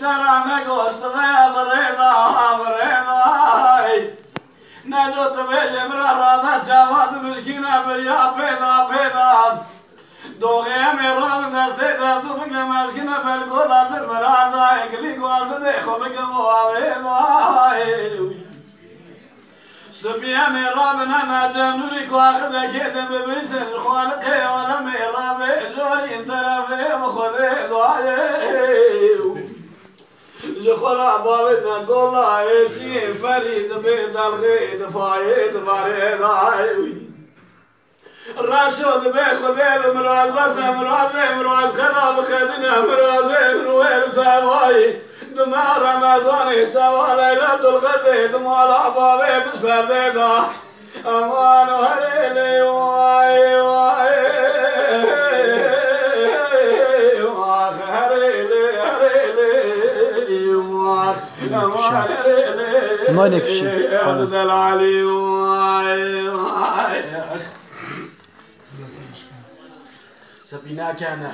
مشترانه گوشتغه بریدای نجات بیشه برا رابط جواد مشکینه بریا پیدا دوغه میرام دسته دفتو بگم مشکینه برگولا در مرازای کلی گوزده خوب بگم وای سبيا ميراب انا جنوري كواخذ كيد ببيس الخالق ولا ميراب جوري انت رافي بخذ ضايع جخرا بابنا قولا يسي فريد بيت الغيد فايد بريد راشد بيخذ المراز بس مراز خراب خدنا مراز من وين تواي دماء رمضان سوى ليلة القدر دماء الأبواب بسبب بيضاء أمان هريلي واي واخ هريلي واخ أمان هريلي ما نكشي عبد العلي واي سبينا كان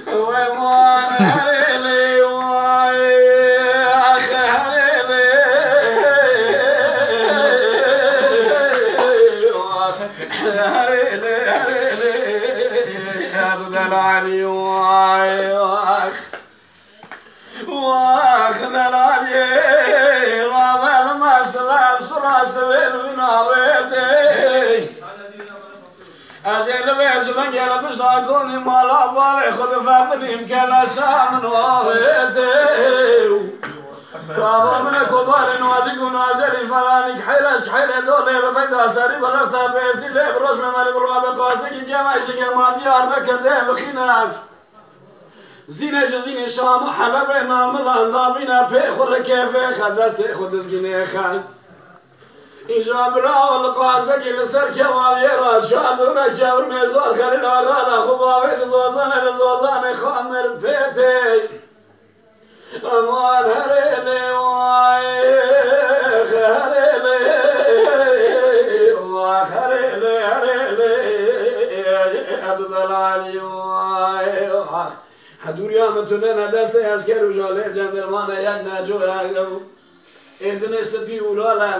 ومان هريلي علي واخذ علي راب المسلال سراسل بناويتي أجل بيز من جل بشتاقوني مالا بالي خذ فاطني مكلا شامن واويتي كابا من كبار نوازك ونازل فلانك حيلة دولي بفيدا سري برغتا بيسي لي برسم مالك الراب قاسي جمعي جمع ديار بكر لي بخيناش زينة شام حلبة ناملا نامينا بيخور كيفي خدست خدس جنيه خاي إجاب راول قاسك لسر كواليرا شابنا شاور ميزور خليل أغالا خبابي رزوزان خامر بيتي أمان هريلي وايخ هريلي واخ هريلي أدلالي وايخ حدوريا متوننا دسته اسكر و جاله جندرمان یک نجو ایدنست پیولالا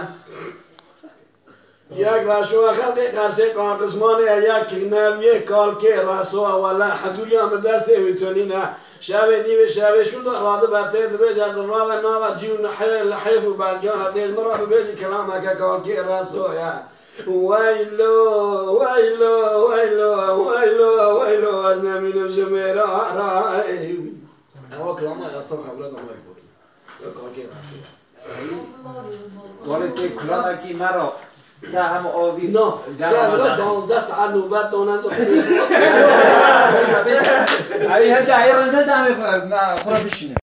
یک راسو خلقی قرصه قاقسمانه یک نویه کالکه راسو ولا حدوريا مدسته ویتونینا شابه نیوه شابه شده راده برته دبیج از راه ناو جیون حیف و برگان دیز مرا ببیج کلامه که کالکه راسو یا ويلو از نمینم جمیرا رای اما کلامه اصلا خبرت آمه بود کالکه راسو ولی که کلامه که مرا سهم آبی نه سهم 12 ساعت نوبت دانند تو خودش بشه بشه هی هدی رنده دامه خورا بشینه